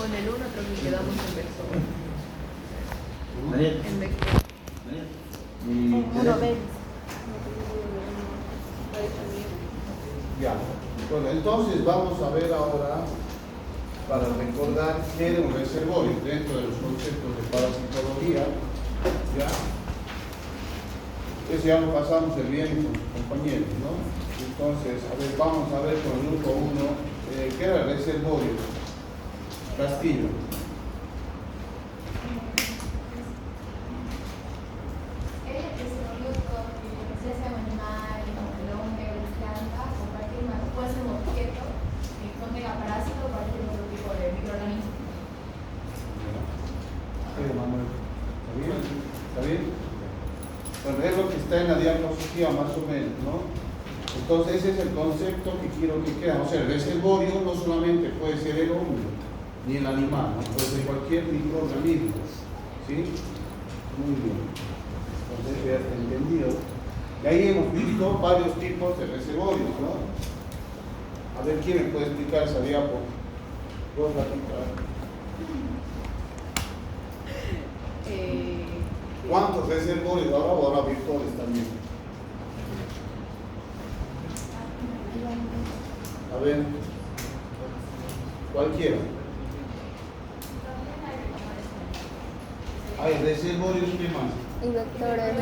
con el 1, creo que quedamos en vector. María. En vector. María. 1 ven. Ya. Bueno, entonces vamos a ver ahora, para recordar qué era un reservorio dentro de los conceptos de parasitología. ¿Ya? Eso ya lo pasamos el viernes con sus compañeros, ¿no? Entonces, a ver, vamos a ver con el grupo 1, ¿qué era el reservorio? Castillo. ¿Está bien? Bueno, es lo que está en la diapositiva más o menos, ¿no? Entonces ese es el concepto que quiero que quede. O sea, el reservorio no solamente puede ser el hombre, ni el animal, ¿no? Puede ser cualquier microorganismo, ¿sí? Muy bien. Entonces ya está entendido. Y ahí hemos visto varios tipos de reservorios, ¿no? A ver, ¿quién me puede explicar esa diapo? Dos ratitos. ¿Cuántos reservorios ahora o ahora virtuales también? A ver, cualquiera. Hay reservorios, ¿qué más? Y vectores.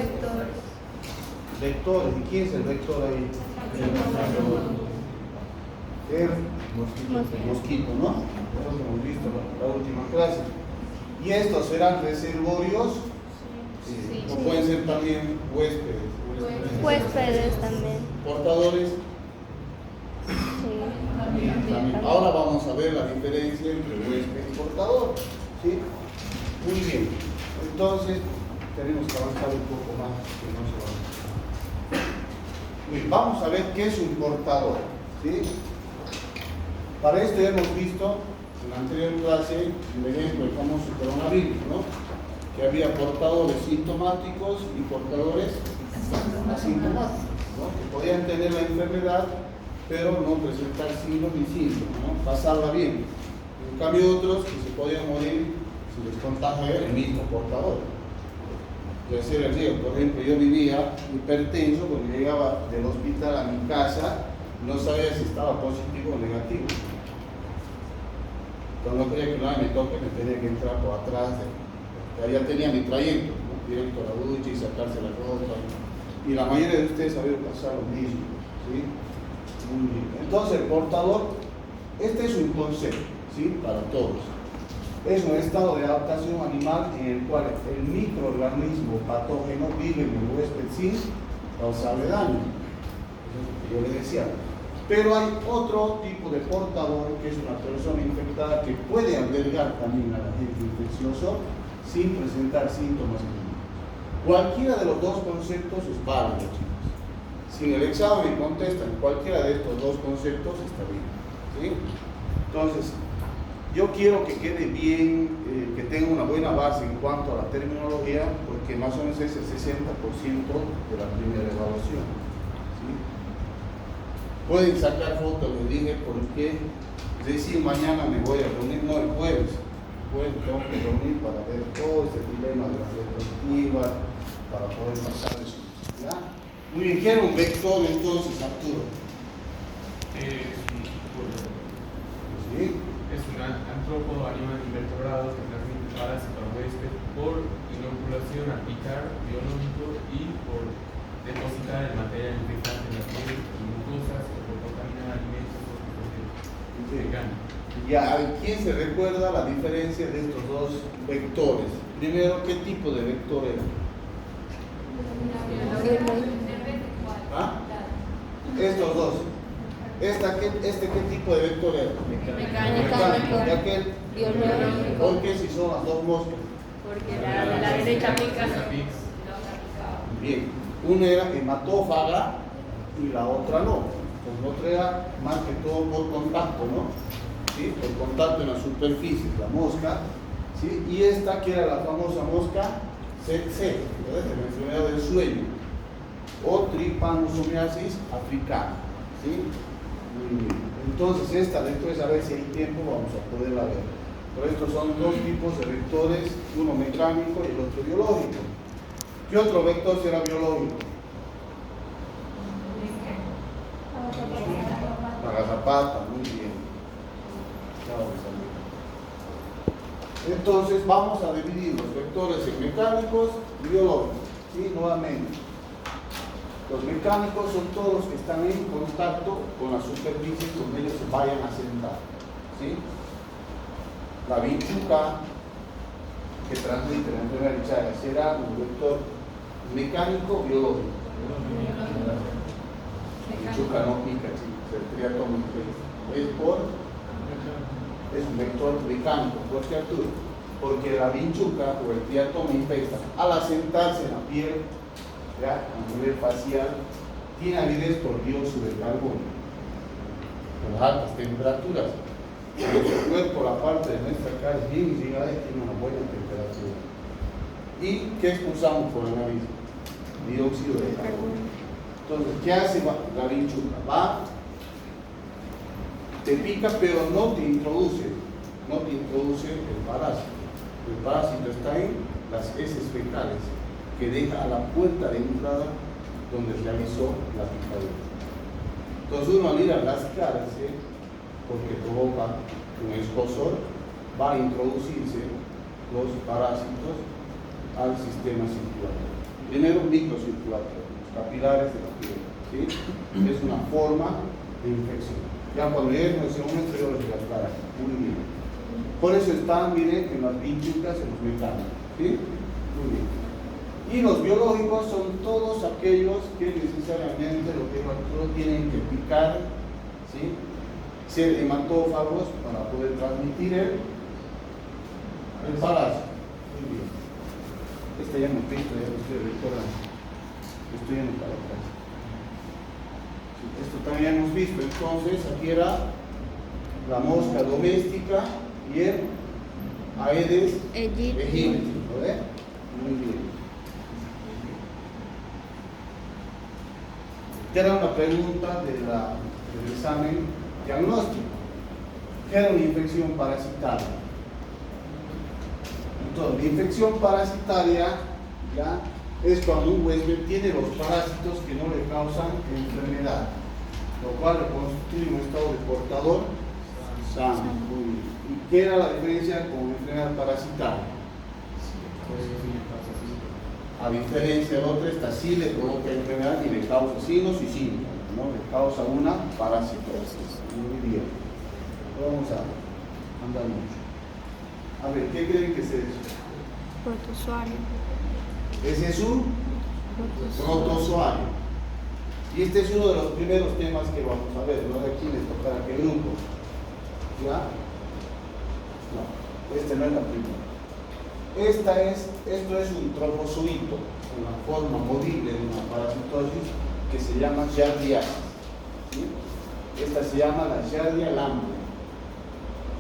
Vectores. ¿Y quién es el vector ahí? El mosquito, ¿no? Eso lo hemos visto en la última clase. ¿Y estos serán reservorios? Sí. O pueden ser también huéspedes. Huéspedes también. Portadores. Sí. También. Ahora vamos a ver la diferencia entre huésped y portador. ¿Sí? Muy bien. Entonces, tenemos que avanzar un poco más, que no se va. Muy bien. Vamos a ver qué es un portador. ¿Sí? Para esto ya hemos visto en la anterior clase el ejemplo del famoso coronavirus, ¿no? Que había portadores sintomáticos y portadores asintomáticos, ¿no? Que podían tener la enfermedad, pero no presentar signos ni síntomas, ¿no? Pasarla bien. En cambio, otros que se podían morir si les contagia el mismo portador. Ese era el riesgo. Por ejemplo, yo vivía hipertenso cuando llegaba del hospital a mi casa, no sabía si estaba positivo o negativo. Cuando creía que no me toque, me tenía que entrar por atrás. Ya tenía mi trayecto, ¿no? Directo a la ducha y sacarse la ropa. Y la mayoría de ustedes habían pasado lo mismo. ¿Sí? Muy bien. Entonces, el portador, este es un concepto, ¿sí? Para todos. Es un estado de adaptación animal en el cual el microorganismo patógeno vive en el huésped sin causarle daño. Eso es lo que yo les decía. Pero hay otro tipo de portador, que es una persona infectada que puede albergar también al agente infeccioso sin presentar síntomas clínicos. Cualquiera de los dos conceptos es válido, chicos. Si en el examen contestan cualquiera de estos dos conceptos, está bien. ¿Sí? Entonces, yo quiero que quede bien, que tenga una buena base en cuanto a la terminología, porque más o menos es el 60% de la primera evaluación. ¿Sí? Pueden sacar fotos, les dije, porque decir mañana me voy a reunir, no, el jueves. Jueves tengo que reunir para ver todo este dilema de las retrospectivas, para poder pasar eso. ¿Ya? Muy bien, ¿qué era un vector entonces, Arturo? ¿Sí? Es un artrópodo animal invertebrado que transmite parásito al huésped por inoculación apical, biológico y por depositar el material infectante en la piel, en mucosas o por contaminar alimentos o veganos. Ya, ¿quién se recuerda la diferencia de estos dos vectores? Primero, ¿qué tipo de vector era? ¿Ah? Estos dos. ¿Este qué tipo de vector era? Mecánico. ¿Y aquel? Biológico. ¿Por qué si son las dos moscas? Porque la de la derecha pica. Bien, una era hematófaga y la otra no. Pues la otra era más que todo por contacto, ¿no? ¿Sí? Por contacto en la superficie, la mosca. ¿Sí? Y esta que era la famosa mosca tsetse, ¿verdad? La enfermedad del sueño, o Trypanosomiasis africana. ¿Sí? Muy bien. Entonces esta, después a ver si hay tiempo, vamos a poderla ver. Por esto son dos tipos de vectores, uno mecánico y el otro biológico. ¿Qué otro vector será biológico? La garrapata, muy bien. Entonces vamos a dividir los vectores en mecánicos y biológicos. ¿Sí? Nuevamente. Los mecánicos son todos los que están en contacto con la superficie donde ellos se vayan a sentar. ¿Sí? La vinchuca que transmite la enfermedad de Chagas será un vector mecánico biológico. Vinchuca no pica, chicos, el triatomía es un vector mecánico. ¿Por qué, Arturo? Porque la vinchuca o el triatoma infecta al asentarse en la piel, ya, a nivel facial, tiene avidez por dióxido de carbono, con las altas temperaturas. Nuestro cuerpo, la parte de nuestra cara es bien irrigada y tiene una buena temperatura. ¿Y qué expulsamos por la nariz? Dióxido de carbono. Entonces, ¿qué hace la vinchuca? Va, te pica, pero no te introduce el parásito. El parásito está en las heces fecales que deja a la puerta de entrada donde realizó la picadura. Entonces uno al ir a rascarse, porque provoca un escozor, va a introducirse los parásitos al sistema circulatorio. Primero microcirculatorio, los capilares de la piel. ¿Sí? Es una forma de infección. Ya cuando lleguemos a ese momento yo les aclaro. Muy bien. Por eso están, miren, en las vinchucas, en los mecánicos. ¿Sí? Muy bien. Y los biológicos son todos aquellos que necesariamente lo que Arturo tienen que picar, ¿sí? Ser hematófagos para poder transmitir el parásito. Muy bien. Este ya hemos visto, ya ustedes recuerdan. Estoy yendo para atrás. Esto también hemos visto. Entonces, aquí era la mosca doméstica y el Aedes aegypti. Muy bien. Era una pregunta del examen diagnóstico. ¿Qué era una infección parasitaria? Entonces, la infección parasitaria ya es cuando un huésped tiene los parásitos que no le causan enfermedad, lo cual le constituye un estado de portador sano. ¿Y qué era la diferencia con una enfermedad parasitaria? A diferencia de otra, esta sí le provoca enfermedad y le causa signos y síntomas, ¿no? Le causa una parasitosis. Muy bien. Vamos a andar mucho. A ver, ¿qué creen que es eso? Protozoario. Ese es un protozoario. Y este es uno de los primeros temas que vamos a ver, ¿no? De aquí les tocará qué grupo. ¿Ya? No, este no es la primera. Esto es un trofozoito, una forma modible de una parasitosis que se llama Giardiasis. ¿Sí? Esta se llama la Giardia lambda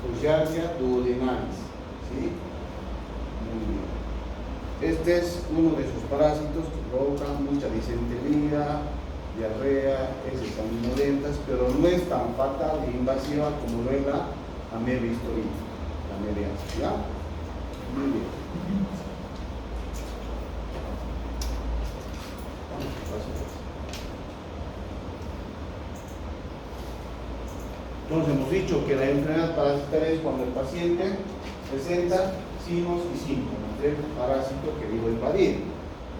o Giardia duodenalis. ¿Sí? Muy bien. Este es uno de esos parásitos que provocan mucha disentería, diarrea, heces sanguinolentas, pero no es tan fatal e invasiva como lo es la ameba historina, la ameliasis. ¿Ya? Muy bien. Entonces hemos dicho que la enfermedad parasitaria es cuando el paciente presenta signos y síntomas del parásito que digo invadir.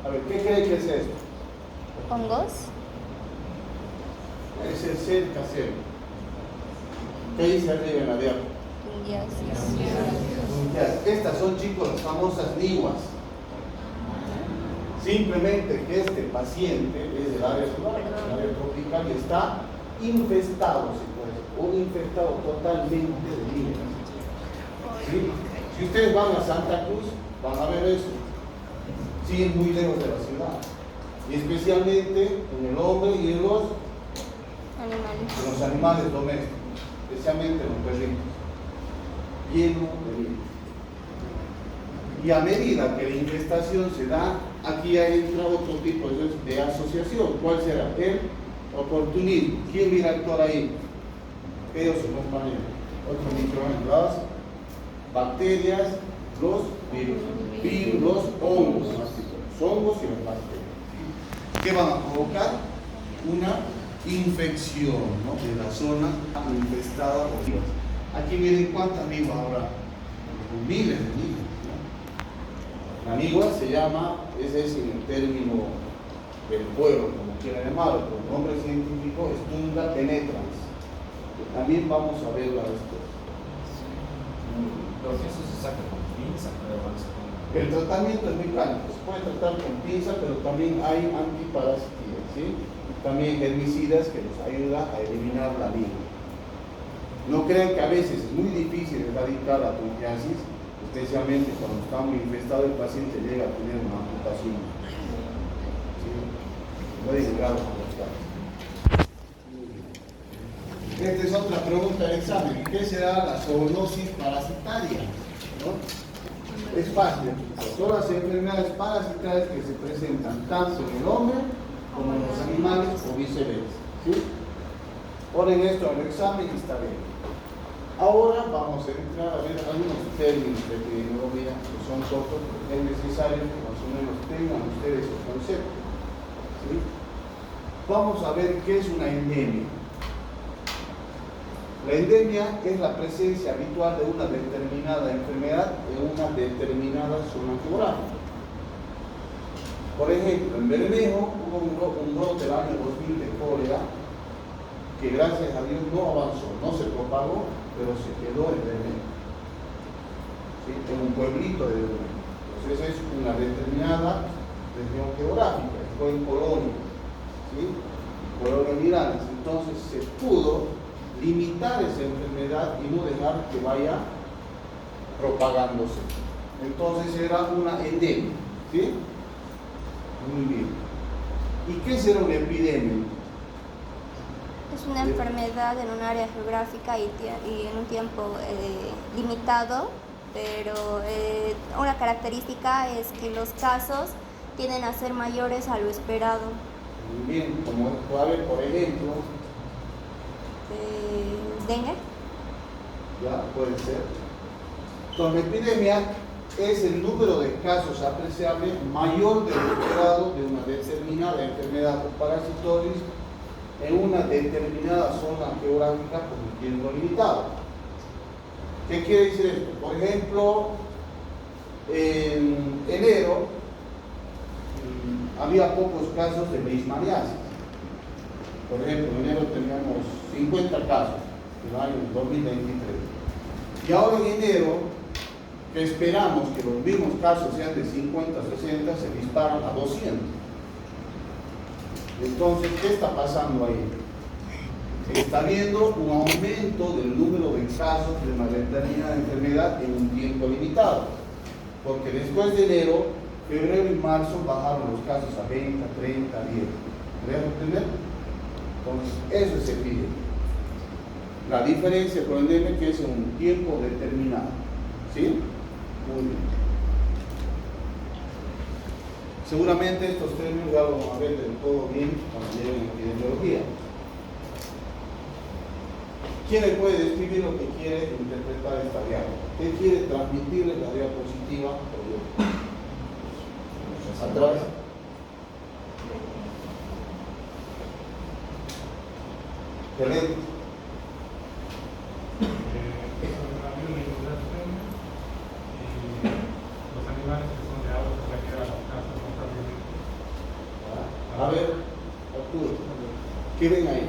A ver, ¿qué cree que es esto? ¿Hongos? Es el ser casero. ¿Qué dice arriba en la diapositiva? Estas son, chicos, las famosas niwas. Simplemente que este paciente es del área rural, del área tropical y está infestado, o infectado totalmente de niwas. ¿Sí? Si ustedes van a Santa Cruz, van a ver eso. Siguen muy lejos de la ciudad. Y especialmente en el hombre y en los animales domésticos, especialmente en los perritos. Lleno de niños. Y a medida que la infestación se da, aquí ya entra otro tipo de asociación. ¿Cuál será? El oportunismo. ¿Quién viene a actuar ahí? Ellos, compañeros. Otro micrófono. bacterias, los virus, los hongos, los hongos y las bacterias, que van a provocar una infección, ¿no?, de la zona infestada por vivas. Aquí miren cuántas vivas habrá, miles de vivas, ¿no? La vigua se llama, ese es el término del pueblo, como quieran llamarlo, pero el nombre científico es Tunga penetrans. También vamos a ver la respuesta. Los eso se saca con pinza, pero avanza con... El tratamiento es mecánico, se puede tratar con pinza, pero también hay antiparasitidas, ¿sí? También herbicidas que nos ayudan a eliminar la vigua. No crean que a veces es muy difícil erradicar la tungiasis, especialmente cuando está muy infestado el paciente llega a tener una amputación. ¿Sí? Puede llegar a amputación. Esta es otra pregunta del examen. ¿Qué será la zoonosis parasitaria? ¿No? Es fácil. Son las enfermedades parasitarias que se presentan tanto en el hombre como en los animales o viceversa. ¿Sí? Ponen esto en el examen y está bien. Ahora vamos a entrar a ver algunos términos de epidemiología que son cortos, porque es necesario que más o menos tengan ustedes el concepto. ¿Sí? Vamos a ver qué es una endemia. La endemia es la presencia habitual de una determinada enfermedad en una determinada zona geográfica. Por ejemplo, en Bermejo hubo un brote del año 2000 de cólera que gracias a Dios no avanzó, no se propagó, pero se quedó en Bermejo, ¿sí?, en un pueblito de Bermejo. Entonces es una determinada región geográfica, fue en Colonia, ¿sí?, Colonia Miranes. Entonces se pudo limitar esa enfermedad y no dejar que vaya propagándose. Entonces era una endemia, ¿sí? Muy bien. ¿Y qué será una epidemia? Es una enfermedad en un área geográfica y en un tiempo limitado, pero una característica es que los casos tienden a ser mayores a lo esperado. Muy bien, como por ejemplo, ¿Dengue? ya puede ser. Entonces, la epidemia es el número de casos apreciable mayor de lo esperado de una determinada enfermedad o parasitosis en una determinada zona geográfica por un tiempo limitado. ¿Qué quiere decir esto? Por ejemplo, en enero había pocos casos de leishmaniasis. Por ejemplo, en enero teníamos 50 casos en el año 2023. Y ahora en enero, que esperamos que los mismos casos sean de 50 a 60, se disparan a 200. Entonces, ¿qué está pasando ahí? Está habiendo un aumento del número de casos de una determinada enfermedad en un tiempo limitado. Porque después de enero, febrero y marzo bajaron los casos a 20, 30, 10. ¿Podemos entender? Entonces, eso es epidemia. La diferencia con el endemia que es en un tiempo determinado. ¿Sí? Muy bien. Seguramente estos términos ya lo vamos a ver del todo bien cuando lleguen a epidemiología. ¿Quién le puede describir lo que quiere interpretar esta diapositiva? ¿Qué quiere transmitirle la diapositiva? Atrás. Excelente. Los animales que son de agua se refieren a las casas, no también. A ver, Arturo, ¿qué ven ahí?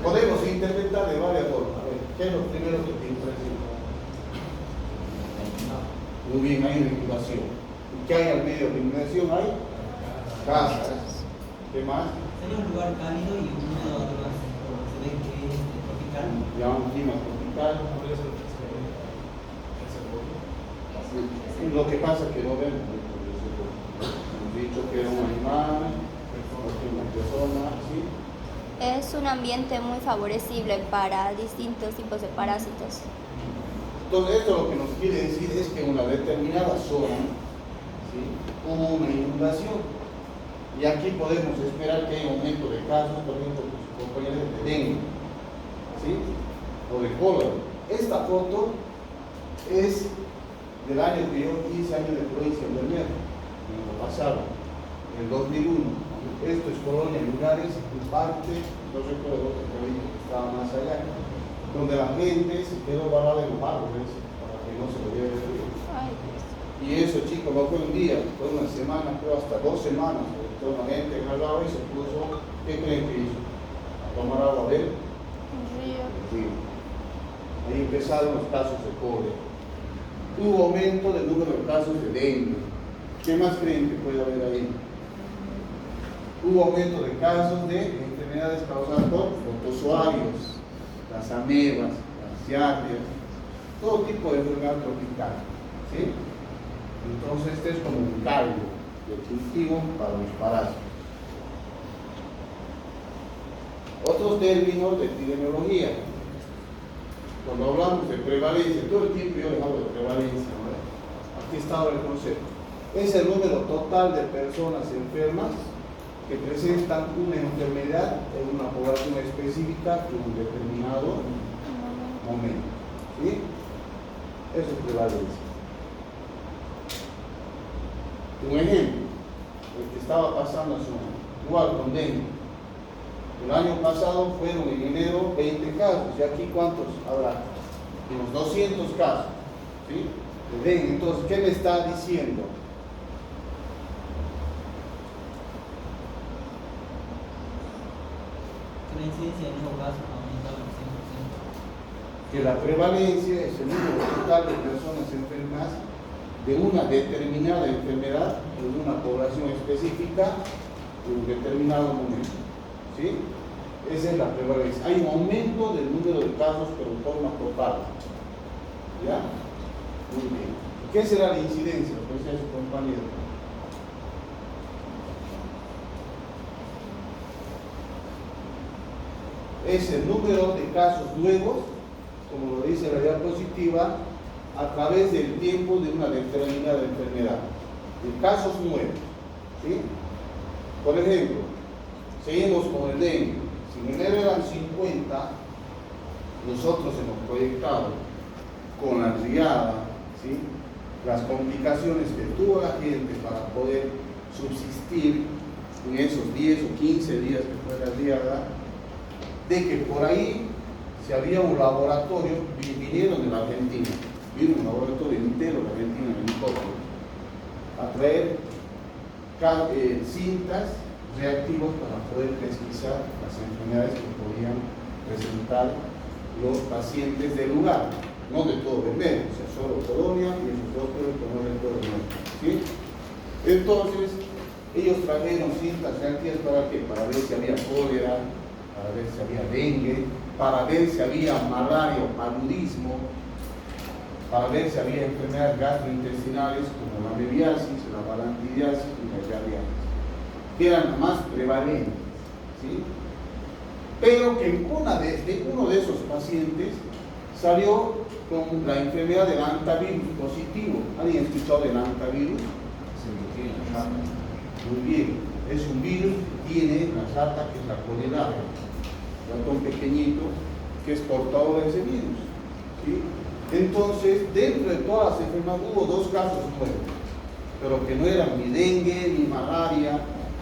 Podemos interpretar de varias formas. A ver, ¿qué es lo primero que te impresiona? Muy bien, hay una inundación. ¿Y qué hay al medio de la inundación? Hay casas. ¿Qué más? Sería un lugar cálido y húmedo, además, se ve que es tropical. Ya un clima tropical. Lo que pasa es que no vemos. Hemos dicho que era un animal, una persona, ¿sí? Es un ambiente muy favorecible para distintos tipos de parásitos. Entonces, esto lo que nos quiere decir es que en una determinada zona, ¿sí?, hubo una inundación. Y aquí podemos esperar que haya un aumento de casos, por ejemplo, compañeros de dengue, ¿sí?, o de cólera. Esta foto es del año que yo hice, año de provincia en Bermejo, en el pasado, en el 2001. Esto es Colonia Lugares, en parte, no recuerdo otra provincia que estaba más allá, donde la gente se quedó varada en los árboles para que no se lo lleve el río. Y eso, chicos, no fue un día, fue una semana, creo hasta 2 semanas. Toda la gente en el agua y se puso, ¿qué creen que hizo? A tomar agua del río. Ahí empezaron los casos de cólera. Hubo aumento del número de casos de dengue. ¿Qué más creen que puede haber ahí? Hubo aumento de casos de enfermedades causadas por protozoarios, las amebas, las giardias, todo tipo de enfermedad tropical. ¿Sí? Entonces este es como un caldo de cultivo para los parásitos. Otros términos de epidemiología. Cuando hablamos de prevalencia, todo el tiempo yo les hablo de prevalencia, ¿no? Aquí está el concepto. Es el número total de personas enfermas que presentan una enfermedad en una población específica en un determinado momento. ¿Sí? Eso es prevalencia. Un ejemplo, el que estaba pasando hace un año, igual con dengue. El año pasado fueron en enero 20 casos, y aquí ¿cuántos habrá? Unos 200 casos, ¿sí? De dengue. Entonces, ¿qué me está diciendo? Que la incidencia de nuevos casos ha aumentado en 100%. Que la prevalencia es el número total de personas enfermas de una determinada enfermedad en una población específica en un determinado momento. ¿Sí? Esa es la prevalencia. Hay un aumento del número de casos, pero en forma total. ¿Ya? Muy bien. ¿Qué será la incidencia? Pues es su compañero. Es el número de casos nuevos, como lo dice la diapositiva, a través del tiempo de una determinada enfermedad, de casos nuevos. ¿Sí? Por ejemplo, seguimos con el dengue. Si en enero eran 50, nosotros hemos proyectado con la riada, ¿sí?, las complicaciones que tuvo la gente para poder subsistir en esos 10 o 15 días que fue la riada, de que por ahí si había un laboratorio, vinieron de la Argentina, vino un laboratorio entero de Argentina en helicóptero a traer cintas reactivos para poder pesquisar las enfermedades que podían presentar los pacientes del lugar, no de todo Bermejo, o sea, solo Colonia y esos otros que no de todo el mundo, ¿sí? Entonces, ellos trajeron cintas reactivas para qué? Para ver si había cólera, para ver si había dengue, para ver si había malaria o paludismo, para ver si había enfermedades gastrointestinales como la mebiasis, la balantidiasis y la giardiasis, que eran más prevalentes, ¿sí? Pero que uno de esos pacientes salió con la enfermedad del hantavirus positivo. ¿Alguien ha escuchado del hantavirus? Muy bien, es un virus que tiene la rata, que es la colidaria, un ratón pequeñito que es portador de ese virus, ¿sí? Entonces, dentro de todas las enfermedades hubo 2 casos nuevos, pero que no eran ni dengue, ni malaria,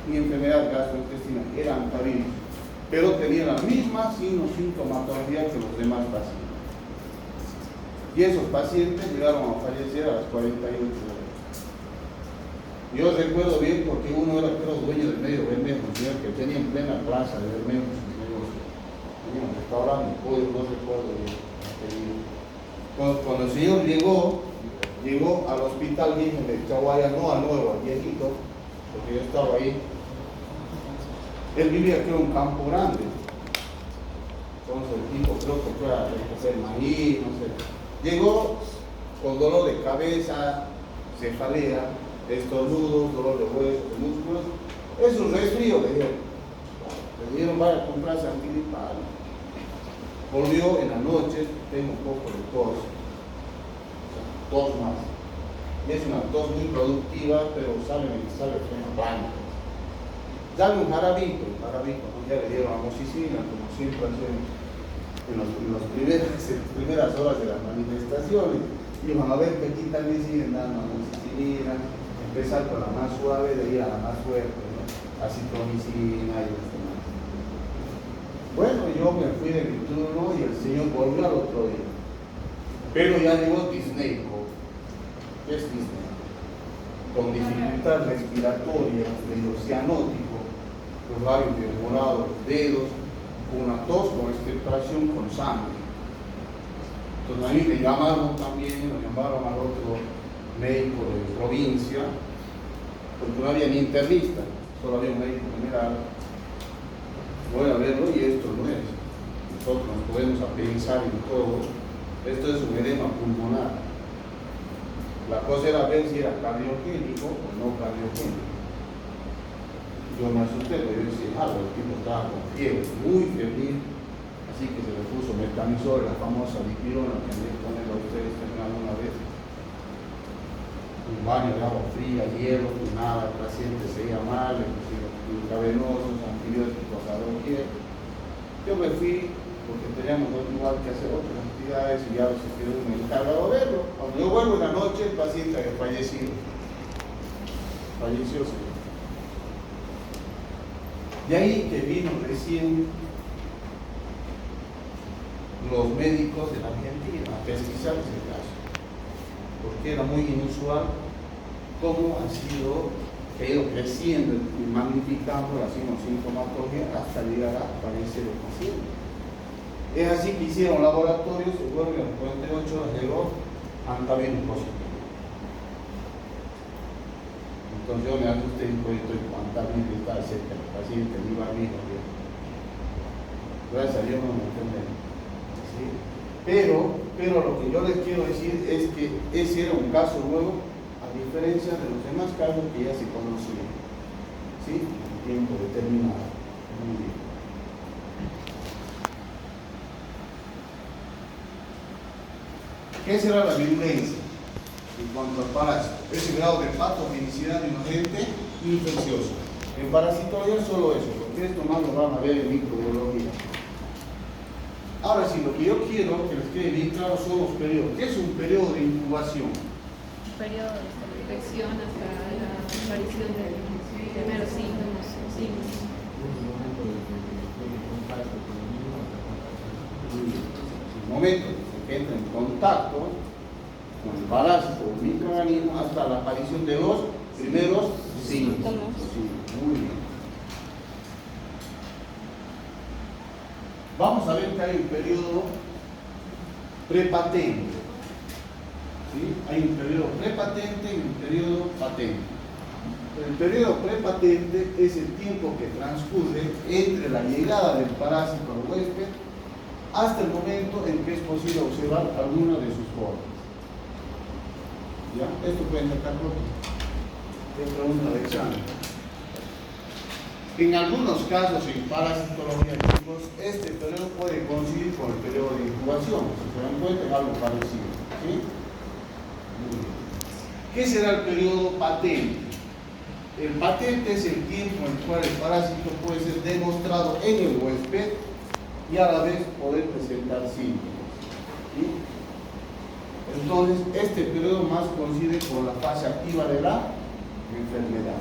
ni enfermedad gastrointestinal, eran hantavirus, pero tenían la misma sintomatología que los demás pacientes. Y esos pacientes llegaron a fallecer a las 48 horas. Yo recuerdo bien porque uno era, creo, dueño del medio Bermejo, que tenía en plena plaza de Bermejo sus negocios. Tenía un restaurante, pollo, no recuerdo bien. Cuando el señor llegó al hospital Virgen de Chaguaya, no al nuevo, al viejito, porque yo estaba ahí. Él vivía, creo, en un campo grande. Entonces el tipo creo que fue a recoger maíz, no sé. Llegó con dolor de cabeza, cefalea, estornudos, dolor de huesos, de músculos. Es un resfrío, le dijeron, vaya a comprarse antigripal. Volvió en la noche, tengo un poco de tos, tos más. Y es una tos muy productiva, pero sale freno pánico. Dale un jarabito, ¿no? Ya le dieron amoxicilina, como siempre hacemos. en las primeras horas de las manifestaciones, iban a ver que aquí también siguen dando amoxicilina, empezar con la más suave, de ir a la más fuerte, ¿no? Acitromicina y las demás. Bueno, yo me fui de mi turno y el señor volvió al otro día. Pero ya llegó Disneyco. ¿Qué es Disney? Con dificultad respiratoria, fluido cianótico, los labios demorados, los dedos, una tos con expectoración con sangre. Entonces a mí me llamaron también, me llamaron al otro médico de provincia, porque no había ni internista, solo había un médico general. Voy a verlo y esto no es. Nosotros nos podemos pensar en todo. Esto es un edema pulmonar. La cosa era ver si era cardiogénico o no cardiogénico. Yo me asusté, pero yo decía, el tipo estaba con fiebre, muy febril, así que se le puso metamizol, la famosa dipirona que me ponerlo a ustedes también alguna vez. Un baño de agua fría, hielo, nada, el paciente seguía mal, le pusieron intravenosos, antibióticos a doquier. Yo me fui porque teníamos igual que hacer otras actividades y ya se quedó me encargado de verlo. Cuando yo vuelvo en la noche, el paciente había fallecido. Falleció, señor. De ahí que vino recién los médicos de la Argentina a pesquisar ese caso, porque era muy inusual cómo ha sido creciendo y magnificando la sintomatología hasta llegar a aparecer el paciente. Es así que hicieron laboratorios, y bueno, en 48 horas llegó antabeno positivo. Entonces yo me asusté y estoy antabeno está cerca del paciente, ni iba a mí, gracias a Dios no me entendí. ¿Sí? Pero lo que yo les quiero decir es que ese era un caso nuevo, a diferencia de los demás casos que ya se conocían, ¿sí? En tiempo determinado. Muy bien. ¿Qué será la virulencia en cuanto al parásito? Es el grado de patogenicidad de un agente infeccioso. En parasitología solo eso, porque esto más lo van a ver en microbiología. Ahora sí, lo que yo quiero que les quede bien claro son los periodos. ¿Qué es un periodo de incubación? Periodo de infección hasta la aparición de los primeros síntomas. El momento que entra en contacto con el parásito o el microorganismo hasta la aparición de los primeros síntomas. Sí, muy bien. Vamos a ver que hay un periodo prepatente. ¿Sí? Hay un periodo prepatente y un periodo patente. El periodo prepatente es el tiempo que transcurre entre la llegada del parásito al huésped hasta el momento en que es posible observar alguna de sus formas. ¿Ya? Esto pueden sacar fotos. Es pregunta de examen. En algunos casos, en parasitología, chicos, este periodo puede coincidir con el periodo de incubación. Si se dan cuenta, es algo parecido. ¿Sí? Muy bien. ¿Qué será el periodo patente? El patente es el tiempo en el cual el parásito puede ser demostrado en el huésped y a la vez poder presentar síntomas. ¿Sí? Entonces, este periodo más coincide con la fase activa de la enfermedad.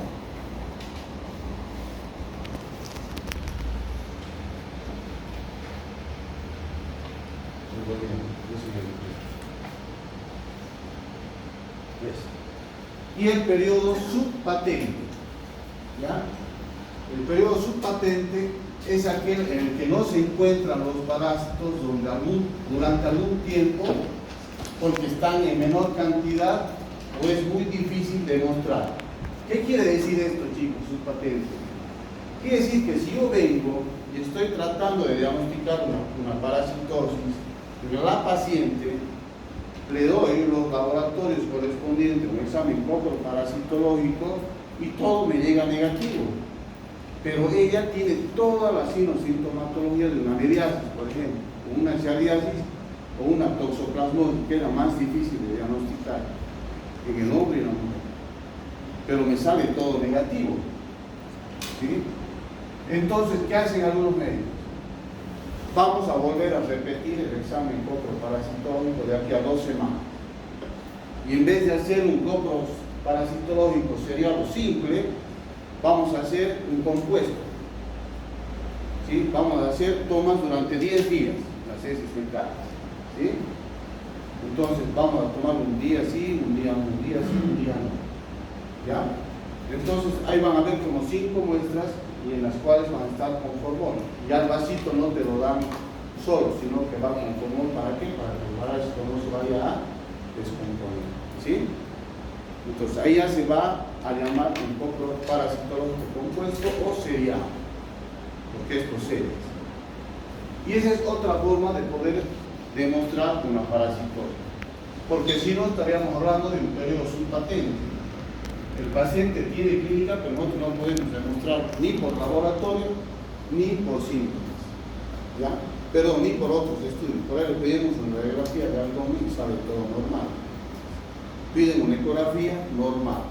Y el periodo subpatente. ¿Ya? El periodo subpatente es aquel en el que no se encuentran los parásitos durante algún tiempo porque están en menor cantidad o es muy difícil demostrar. ¿Qué quiere decir esto, chicos, subpatente? Quiere decir que si yo vengo y estoy tratando de diagnosticar una parasitosis, pero la paciente le doy los laboratorios correspondientes, un examen poco parasitológico y todo me llega negativo. Pero ella tiene toda la sintomatología de una mediasis, por ejemplo, o una giardiasis o una toxoplasmosis, que es la más difícil de diagnosticar en el hombre y en la mujer. Pero me sale todo negativo. ¿Sí? Entonces, ¿qué hacen algunos médicos? vamos a volver a repetir el examen coproparasitológico de aquí a 2 semanas. Y en vez de hacer un coproparasitológico seriado simple, vamos a hacer un compuesto. ¿Sí? Vamos a hacer tomas durante 10 días, las heces fecales. ¿Sí? Entonces vamos a tomar un día sí, un día no, un día sí, un día no. ¿Ya? Entonces ahí van a ver como 5 muestras y en las cuales van a estar con formol. Ya el vasito no te lo dan solo, sino que va con formol. ¿Para qué? Para que el parásito no se vaya a descomponer. ¿Sí? Entonces ahí ya se va a llamar un coproparasitológico compuesto o seriado, porque esto serio. Y esa es otra forma de poder demostrar una parasitosis, porque si no estaríamos hablando de un periodo subpatente. El paciente tiene clínica, pero nosotros no podemos demostrar ni por laboratorio ni por síntomas, ¿ya? Perdón, ni por otros estudios. Por ahí le pedimos una radiografía de abdomen y sale todo normal. Piden una ecografía normal.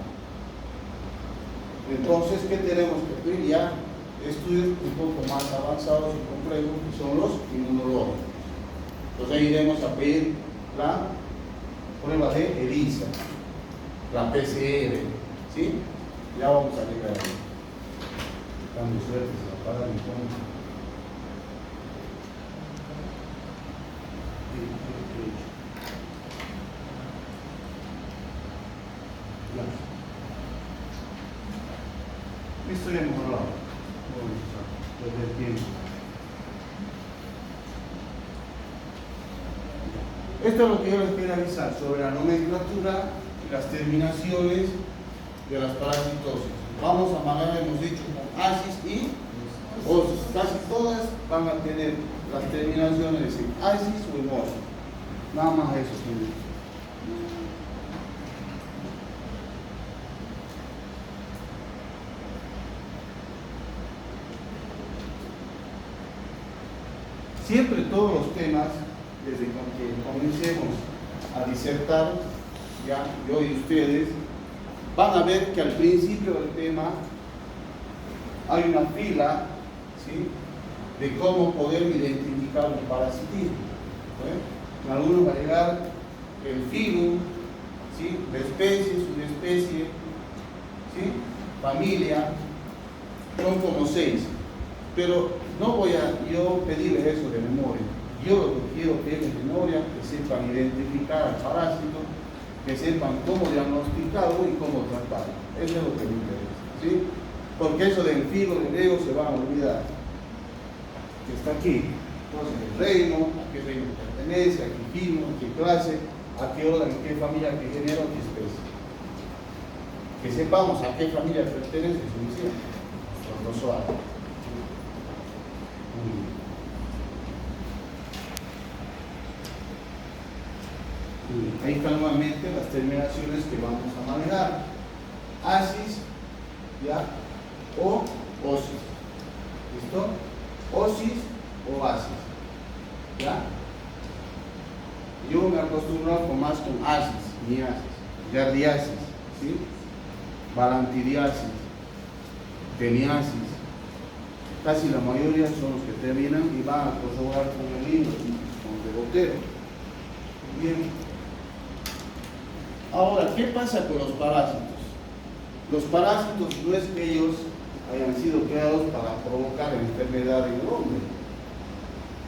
Entonces, ¿qué tenemos que pedir? Ya estudios un poco más avanzados y complejos, que son los inmunológicos. Entonces ahí iremos a pedir la prueba de ELISA, la PCR, ¿sí? Ya vamos a llegar ahí. Dando suerte, se apaga mi cuenta. Esto ya hemos hablado. Desde el tiempo. Esto es lo que yo les quiero avisar sobre la nomenclatura y las terminaciones de las parasitosis. Vamos a manejar, hemos dicho, con asis y osis. Casi todas van a tener las terminaciones en asis o en osis. Nada más eso, señor. Siempre todos los temas, desde que comencemos a disertar, ya yo y ustedes, van a ver que al principio del tema hay una fila, ¿sí?, de cómo poder identificar un parasitismo. En algunos va a llegar el filo, ¿sí?, la especie, subespecie, ¿sí?, familia, son como 6. Pero no voy a yo pedirles eso de memoria. Yo lo que quiero pedirles de memoria, que sepan identificar al parásito, que sepan cómo diagnosticarlo y cómo tratarlo. Eso es lo que me interesa, ¿sí? Porque eso del filo, del ego, se van a olvidar. Que está aquí. Entonces, el reino, a qué reino pertenece, a qué filo, a qué clase, a qué orden, a qué familia, a qué género, a qué especie. Que sepamos a qué familia pertenece su misión. Los usuarios. Ahí están nuevamente las terminaciones que vamos a manejar: asis, ¿ya?, o osis. ¿Listo? Osis o asis, ¿ya? Yo me acostumbro con más con asis, miasis, giardiasis, ¿sí?, balantidiasis, teniasis. Casi la mayoría son los que terminan y van a corroborar con el libro, con el Botero. Bien. Ahora, ¿qué pasa con los parásitos? Los parásitos no es que ellos hayan sido creados para provocar enfermedad en el hombre.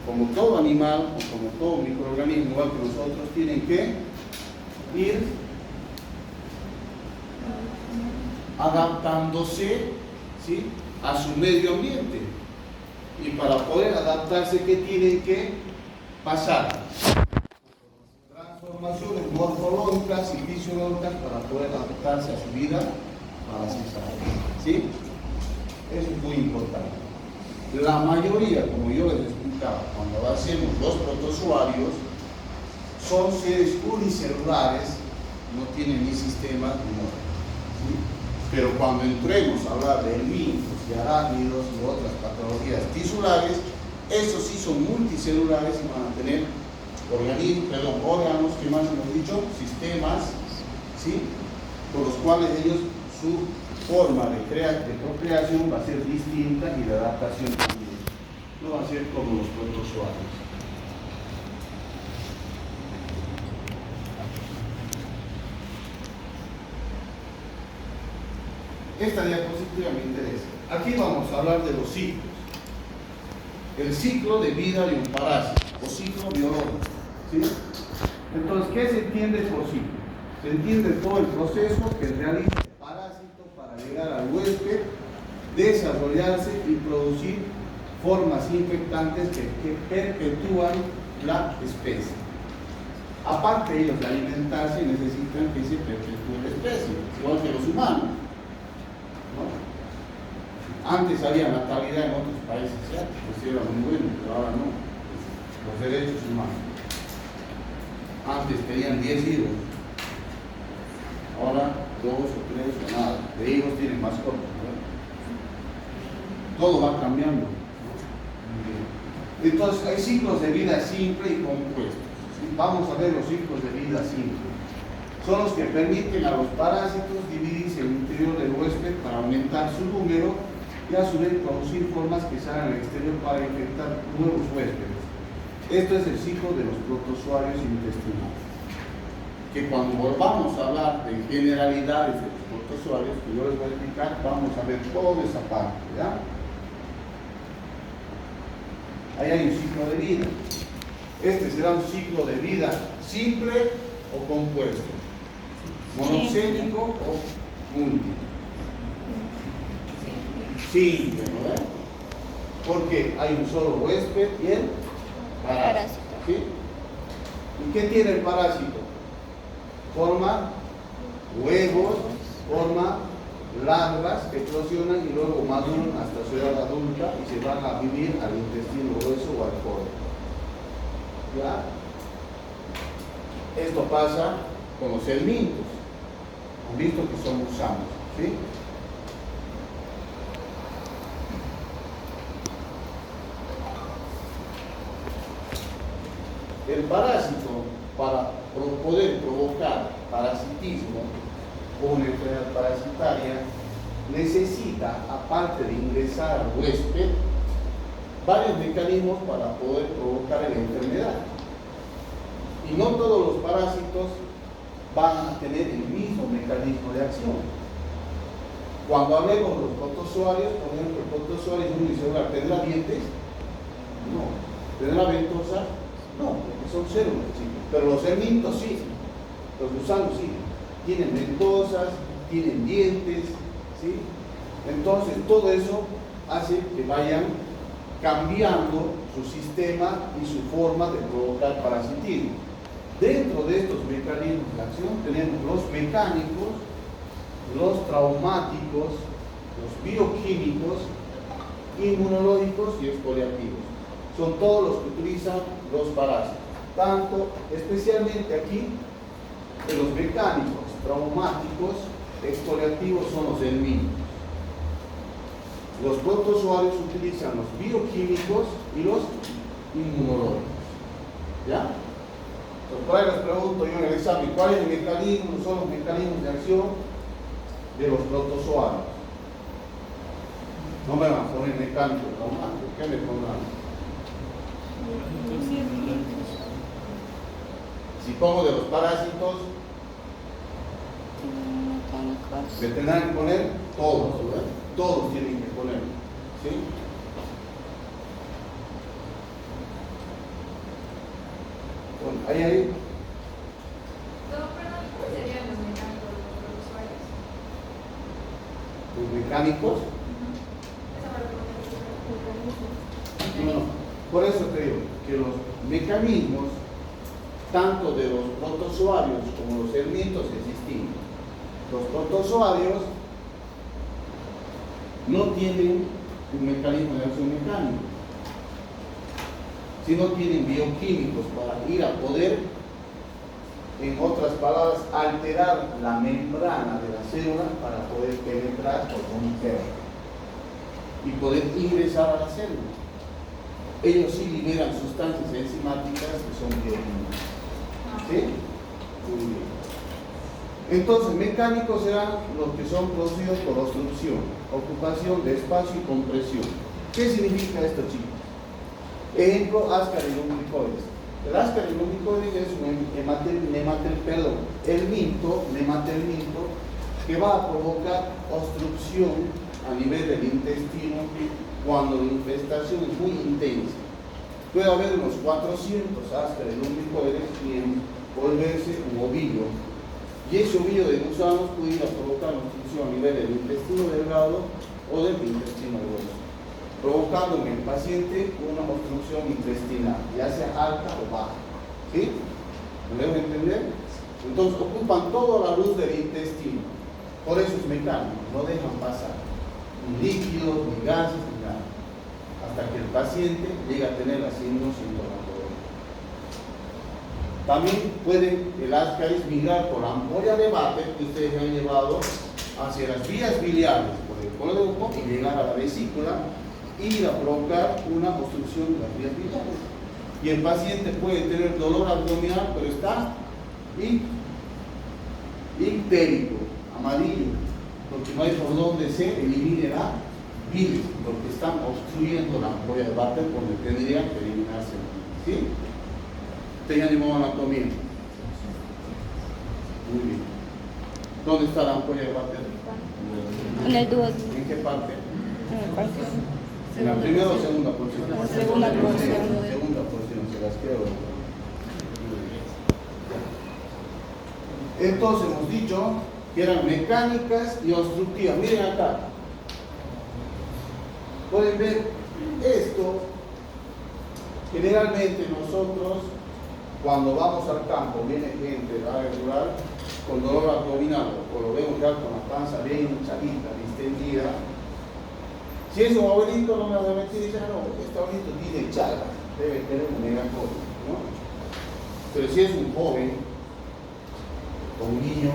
Como todo animal o como todo microorganismo, igual que nosotros, tienen que ir adaptándose, ¿sí?, a su medio ambiente. Y para poder adaptarse, ¿qué tienen que pasar? Transformaciones morfológicas y fisiológicas para poder adaptarse a su vida parasitaria, ¿sí? Eso es muy importante. La mayoría, como yo les explicaba, cuando hacemos los protozoarios, son seres unicelulares, no tienen ni sistemas ni nada, ¿sí? Pero cuando entremos a hablar de helmintos y arácnidos y otras patologías tisulares, esos sí son multicelulares y van a tener órganos, que más hemos dicho, sistemas, ¿sí?, por los cuales ellos, su forma de procreación va a ser distinta y de adaptación también. no va a ser como los protozoarios. Esta diapositiva me interesa. Aquí vamos a hablar de los ciclos. El ciclo de vida de un parásito o ciclo biológico. ¿Sí? Entonces, ¿qué se entiende por ciclo? Se entiende todo el proceso que realiza el parásito para llegar al huésped, desarrollarse y producir formas infectantes que perpetúan la especie. Aparte ellos de alimentarse necesitan que se perpetúe la especie, igual que los humanos. ¿No? Antes había natalidad en otros países asiáticos, era muy bueno, pero ahora no. Los derechos humanos. Antes tenían 10 hijos, ahora 2 o 3 o nada. De hijos tienen mascotas, ¿no? Todo va cambiando. Entonces hay ciclos de vida simple y compuestos. Vamos a ver los ciclos de vida simple. Son los que permiten a los parásitos dividirse en el interior del huésped para aumentar su número y a su vez producir formas que salen al exterior para infectar nuevos huéspedes. Esto es el ciclo de los protozoarios intestinales. Que cuando volvamos a hablar de generalidades de los protozoarios, que yo les voy a explicar, vamos a ver toda esa parte, ¿ya? Ahí hay un ciclo de vida. Este será un ciclo de vida simple o compuesto, monocénico o múltiple. Simple, ¿no ven? Porque hay un solo huésped y el parásito. ¿Sí? ¿Y qué tiene el parásito? Forma huevos, forma larvas que eclosionan y luego maduran hasta su edad adulta y se van a vivir al intestino grueso o al colon. ¿Ya? Esto pasa con los helmintos. Han visto que son gusanos, ¿sí? El parásito, para poder provocar parasitismo o una enfermedad parasitaria, necesita, aparte de ingresar al huésped, varios mecanismos para poder provocar la enfermedad. Y no todos los parásitos van a tener el mismo mecanismo de acción. Cuando hablemos de los protozoarios, por ejemplo, el protozoario unicelular, ¿tendrá dientes? No. ¿Tendrá ventosas? No, porque son células, chicos. Pero los helmintos sí, los gusanos sí. Tienen ventosas, tienen dientes, ¿sí? Entonces, todo eso hace que vayan cambiando su sistema y su forma de provocar parasitismo. Dentro de estos mecanismos de acción tenemos los mecánicos, los traumáticos, los bioquímicos, inmunológicos y exfoliativos. Son todos los que utilizan los parásitos. Tanto, especialmente aquí, de los mecánicos, traumáticos, exfoliativos son los helmintos. Los protozoarios utilizan los bioquímicos y los inmunológicos. ¿Ya? Entonces, por ahí les pregunto yo en el examen, ¿cuál es el mecanismo? Son los mecanismos de acción de los protozoarios. No me van a poner mecánico, traumático. ¿Qué me pondrán? Si pongo de los parásitos, me tendrán que poner todos, ¿verdad? Todos tienen que poner, ¿sí? Bueno, ahí. No, perdón, ¿cuáles serían los mecánicos de los protozoarios? Los mecánicos. No, por eso creo que los mecanismos, tanto de los protozoarios como los helmintos, es distinto. Los protozoarios no tienen un mecanismo de acción mecánico, sino tienen bioquímicos para ir a poder, en otras palabras, alterar la membrana de la célula para poder penetrar o romper y poder ingresar a la célula. Ellos sí liberan sustancias enzimáticas que son bioquímicas. ¿Sí? Muy bien. Entonces, mecánicos serán los que son producidos por obstrucción, ocupación de espacio y compresión. ¿Qué significa esto, chicos? Ejemplo, ascarilumbricoides. El ascarilumbricoides es un nematerminto que va a provocar obstrucción a nivel del intestino cuando la infestación es muy intensa. Puede haber unos 400 ascarilumbricoides y volverse un ovillo. Y ese ovillo de gusanos puede ir a provocar obstrucción a nivel del intestino delgado o del intestino grueso, provocando en el paciente una obstrucción intestinal, ya sea alta o baja. ¿Sí? ¿Me dejo entender? Entonces ocupan toda la luz del intestino. Por eso es mecánico, no dejan pasar ni líquidos, ni gases, ni nada, hasta que el paciente llegue a tener la síndrome sintomatológica. También puede el ascaris migrar por la ampolla de váter que ustedes han llevado hacia las vías biliares por el coledoco y llegar a la vesícula y ir a provocar una obstrucción de las vías biliares. Y el paciente puede tener dolor abdominal, pero está ictérico, amarillo, porque no hay por dónde se elimine la bilis, porque están obstruyendo la ampolla de váter donde tendrían que eliminarse. ¿Sí? Ustedes ya llevado anatomía. Muy bien. ¿Dónde está la ampolla de váter? En el duodeno. ¿En qué parte? En el cuarto. ¿En la primera o segunda porción? La segunda porción. Segunda porción, se las quedo. Entonces hemos dicho que eran mecánicas y obstructivas. Miren acá. Pueden ver esto. Generalmente nosotros, cuando vamos al campo, viene gente de la área rural con dolor abdominal, o lo vemos ya con la panza bien hinchadita, distendida. Si es un abuelito, no me va a mentir y dice, no, este abuelito tiene chaga, debe tener un megacorio, ¿no? Pero si es un joven, o un niño,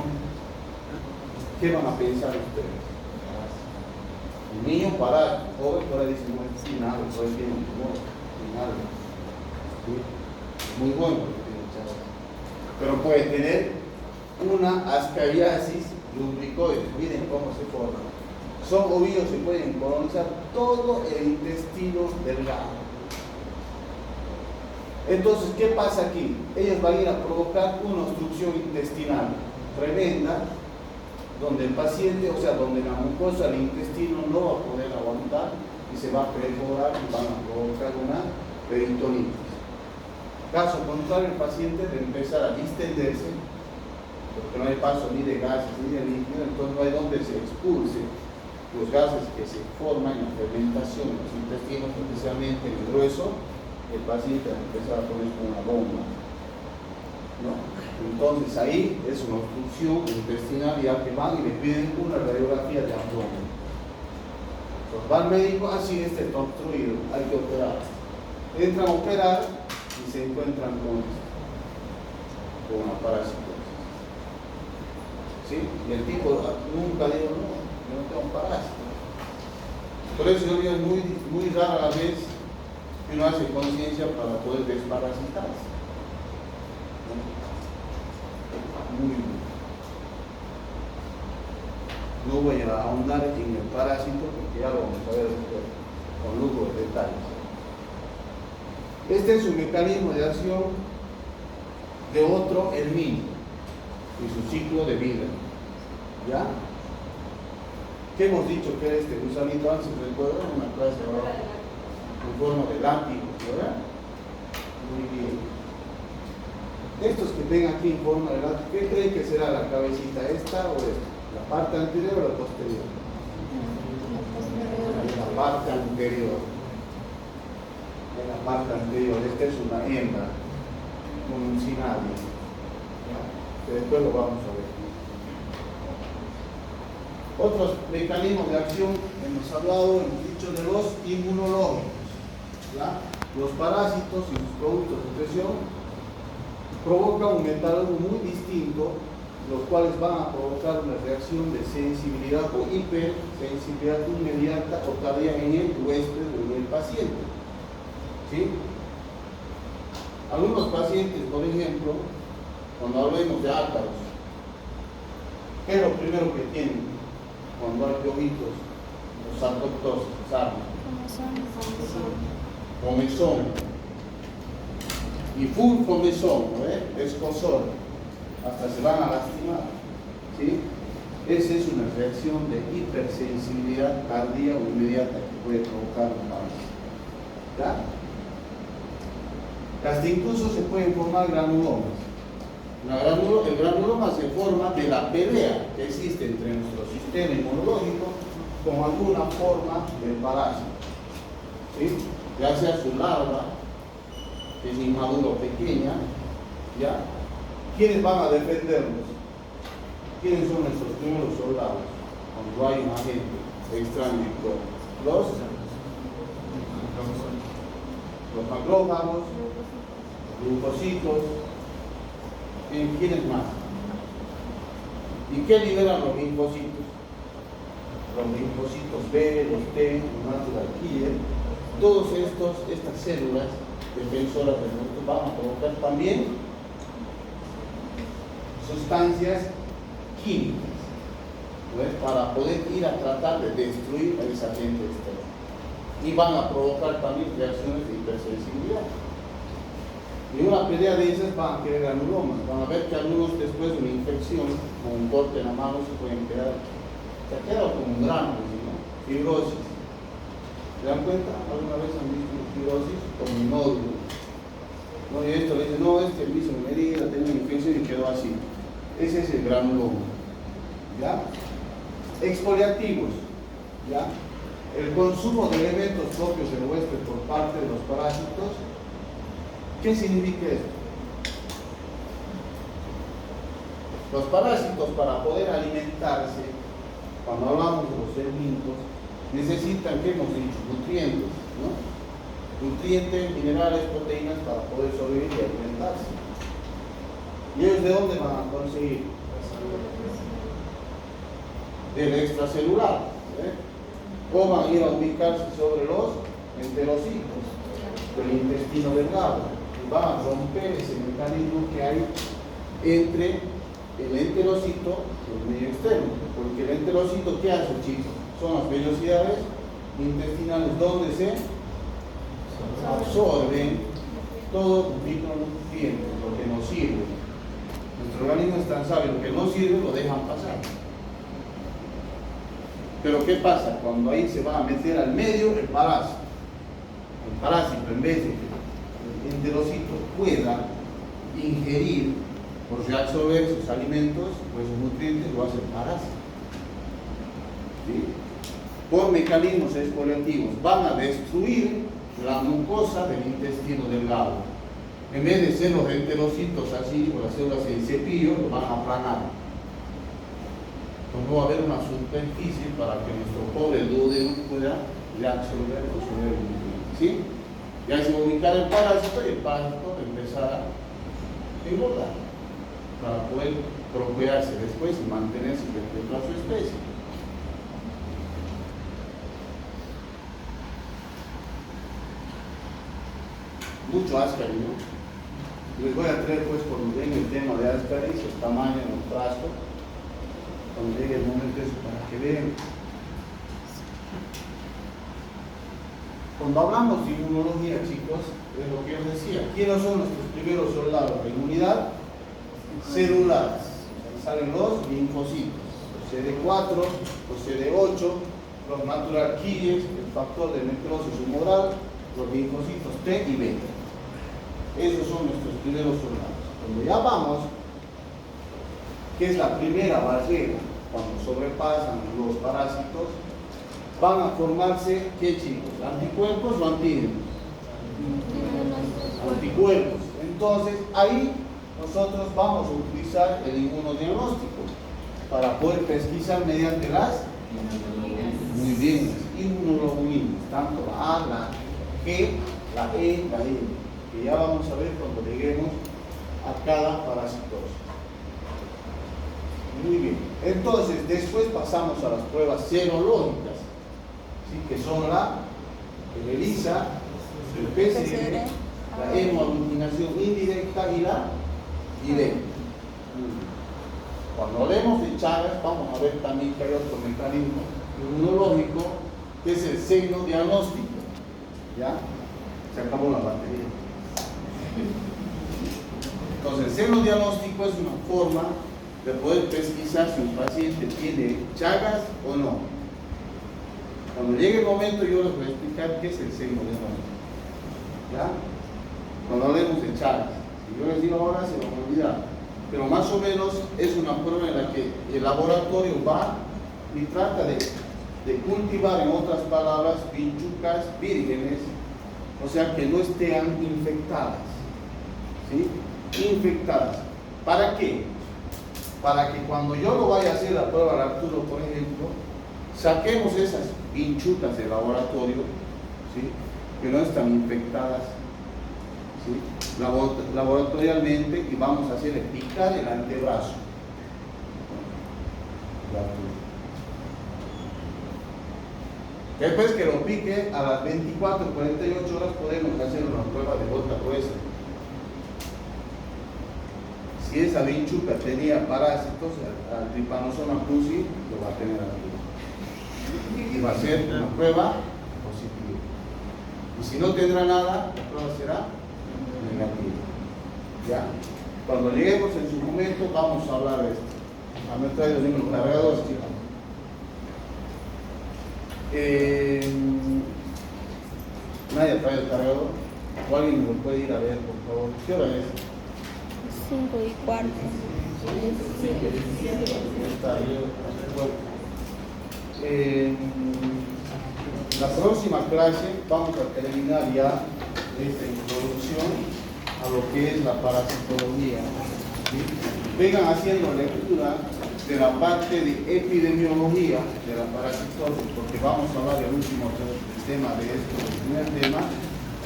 ¿qué van a pensar ustedes? Un niño parado, un joven por ahí dice, no es sin algo, por ahí tiene un tumor, sin algo. ¿Sí? Muy bueno porque tiene chaga. Pero puede tener una ascariasis lumbricoide. Miren cómo se forma. Son ovillos que pueden colonizar todo el intestino delgado. Entonces, ¿qué pasa aquí? Ellos van a ir a provocar una obstrucción intestinal tremenda, donde el paciente, o sea, donde la mucosa del intestino no va a poder aguantar y se va a perforar y van a provocar una peritonitis. Caso contrario, el paciente debe empezar a distenderse, porque no hay paso ni de gases ni de líquido, entonces no hay donde se expulse los gases que se forman en la fermentación en los intestinos, especialmente en el grueso. El paciente va a empezar a poner una bomba, ¿no? Entonces ahí es una obstrucción intestinal, ya que van y le piden una radiografía de abdomen. Entonces va al médico, así este está obstruido, hay que operar. Entran a operar y se encuentran con una parasitosis. ¿Sí? Y el tipo nunca dijo, no, yo no tengo parásito. Por eso yo digo, es muy rara la vez que uno hace conciencia para poder desparasitarse. No voy a ahondar en el parásito porque ya lo vamos a ver después con lujo de detalles. Este es un mecanismo de acción de otro herminio y su ciclo de vida. ¿Ya? ¿Qué hemos dicho que era este gusanito? Antes recuerdan una clase ahora en forma de látigo, ¿verdad? Muy bien. Estos que ven aquí en forma de látigo, ¿qué creen que será la cabecita? ¿Esta o esta? ¿La parte anterior o la posterior? La parte anterior. En la parte anterior, esta es una hembra con un cinario. Que después lo vamos a ver. Otros mecanismos de acción, hemos hablado, hemos dicho de los inmunológicos. ¿Ya? Los parásitos y sus productos de excreción provocan un metabolismo muy distinto, los cuales van a provocar una reacción de sensibilidad o hipersensibilidad inmediata o tardía en el huésped o en el paciente. ¿Sí? Algunos pacientes, por ejemplo, cuando hablemos de ácaros, ¿qué es lo primero que tienen cuando hay piojitos, los sarcoptosis, sarna? comezón y full comezón, ¿no? Escozor, hasta se van a lastimar, ¿sí? Esa es una reacción de hipersensibilidad tardía o inmediata que puede provocar un parásitos. ¿Ya? Hasta incluso se pueden formar granulomas. El granuloma se forma de la pelea que existe entre nuestro sistema inmunológico con alguna forma de parásito, ¿sí? Ya sea su larva, que es inmaduro pequeña, ¿ya? ¿Quiénes van a defendernos? ¿Quiénes son nuestros primeros soldados cuando hay un agente extraño? Los macrófagos, los linfocitos. ¿Quiénes más? ¿Y qué liberan los linfocitos? Los linfocitos B, los T, los natural killer. Todos estas células defensoras del mundo van a provocar también sustancias químicas, ¿ves? Para poder ir a tratar de destruir a esa agente externo. Y van a provocar también reacciones de hipersensibilidad. Y una pelea de esas van a quedar granulomas. Van a ver que algunos después de una infección o un corte en la mano se pueden quedar, se queda como un grano, ¿no? Fibrosis. ¿Se dan cuenta? ¿Alguna vez han visto fibrosis? Como un nódulo. ¿No? Y esto le dice, no, este me hizo una herida, tenía una infección y quedó así. Ese es el granuloma. ¿Ya? Exfoliativos. ¿Ya? El consumo de elementos propios del huésped por parte de los parásitos. ¿Qué significa esto? Los parásitos, para poder alimentarse, cuando hablamos de los alimentos, necesitan, ¿qué hemos dicho? Nutrientes, ¿no? Nutrientes, minerales, proteínas para poder sobrevivir y alimentarse. ¿Y ellos de dónde van a conseguir? Del extracelular, o van a ir a ubicarse sobre los enterocitos del intestino delgado. Va a romper ese mecanismo que hay entre el enterocito y el medio externo, porque el enterocito, ¿qué hace, chicos? Son las vellosidades intestinales donde se absorben todos los micronutrientes, lo que nos sirve. Nuestro organismo es tan sabio, lo que no sirve lo dejan pasar. Pero ¿qué pasa? Cuando ahí se va a meter al medio el parásito en vez de que el enterocito pueda ingerir o reabsorber sus alimentos o esos nutrientes, lo hace el parásito. ¿Sí? Por mecanismos exfoliativos van a destruir la mucosa del intestino delgado. En vez de ser los enterocitos así, o las células en cepillo, lo van a aplanar. Entonces no va a haber una superficie para que nuestro pobre duodeno pueda reabsorber los nutrientes. ¿Sí? Y ahí se va a ubicar el parásito y el parásito empezará a engordar para poder procrearse después y mantenerse y perpetuar su especie. Mucho Ascaris, ¿no? Les voy a traer pues cuando venga el tema de Ascaris, el tamaño en el frasco, cuando llegue el momento eso para que vean. Cuando hablamos de inmunología, chicos, es lo que yo decía, ¿quiénes son nuestros primeros soldados? La inmunidad celular. Ahí salen los linfocitos, los CD4, los CD8, los natural killers, el factor de necrosis humoral, los linfocitos T y B. Esos son nuestros primeros soldados. Cuando ya vamos, que es la primera barrera, cuando sobrepasan los parásitos, van a formarse, ¿qué, chicos? ¿Anticuerpos o antígenos? Anticuerpos. Entonces, ahí nosotros vamos a utilizar el inmunodiagnóstico para poder pesquisar mediante las muy bien, las inmunoglobulinas, tanto la A, la G, la E, la I, que ya vamos a ver cuando lleguemos a cada parasitosis. Muy bien. Entonces, después pasamos a las pruebas serológicas, ¿sí? Que son el ELISA, el PCR, la hemoaglutinación indirecta y la IgG. Cuando hablemos de Chagas, vamos a ver también que hay otro mecanismo inmunológico que es el signo diagnóstico. ¿Ya? se acabó la batería. Entonces, el seno diagnóstico es una forma de poder pesquisar si un paciente tiene Chagas o no. Cuando llegue el momento yo les voy a explicar qué es el seno diagnóstico. ¿Ya? Cuando hablemos de Chagas. Si yo les digo ahora se van a olvidar. Pero más o menos es una prueba en la que el laboratorio va y trata de cultivar, en otras palabras, vinchucas vírgenes, o sea que no estén infectadas. ¿Sí? Infectadas. ¿Para qué? Para que cuando yo lo vaya a hacer la prueba al Arturo, por ejemplo, saquemos esas vinchucas del laboratorio, ¿sí? Que no están infectadas, ¿sí? Laboratorialmente, y vamos a hacerle picar el antebrazo. Después que lo pique, a las 24, 48 horas podemos hacer una prueba de gota gruesa. Si esa vinchuca tenía parásitos, al Trypanosoma cruzi lo va a tener aquí. Y va a ser una prueba positiva. Y si no tendrá nada, la prueba será negativa. ¿Ya? Cuando lleguemos en su momento, vamos a hablar de esto. A mí traído el cargador, chicos. Nadie ha traído el cargador. ¿O alguien me lo puede ir a ver, por favor? ¿Qué hora es? 5:15. Está bien. La próxima clase vamos a terminar ya esta introducción a lo que es la parasitología. ¿Sí? Vengan haciendo lectura de la parte de epidemiología de la parasitosis, porque vamos a hablar del último tema de esto, el primer tema,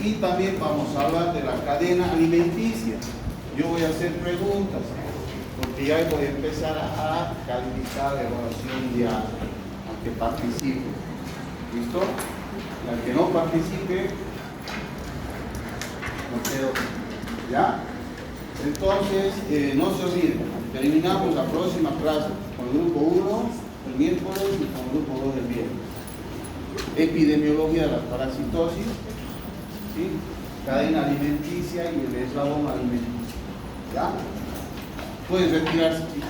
y también vamos a hablar de la cadena alimenticia. Yo voy a hacer preguntas, porque ya voy a empezar a calificar la evaluación diaria, aunque participe. ¿Listo? Al que no participe, no quedo. ¿Ya? Entonces, no se olviden, terminamos la próxima clase con el grupo 1 el miércoles y con el grupo 2 el viernes. Epidemiología de la parasitosis, ¿sí? Cadena alimenticia y el eslabón alimenticio. ¿Ya? Puedes retirarse, chicos.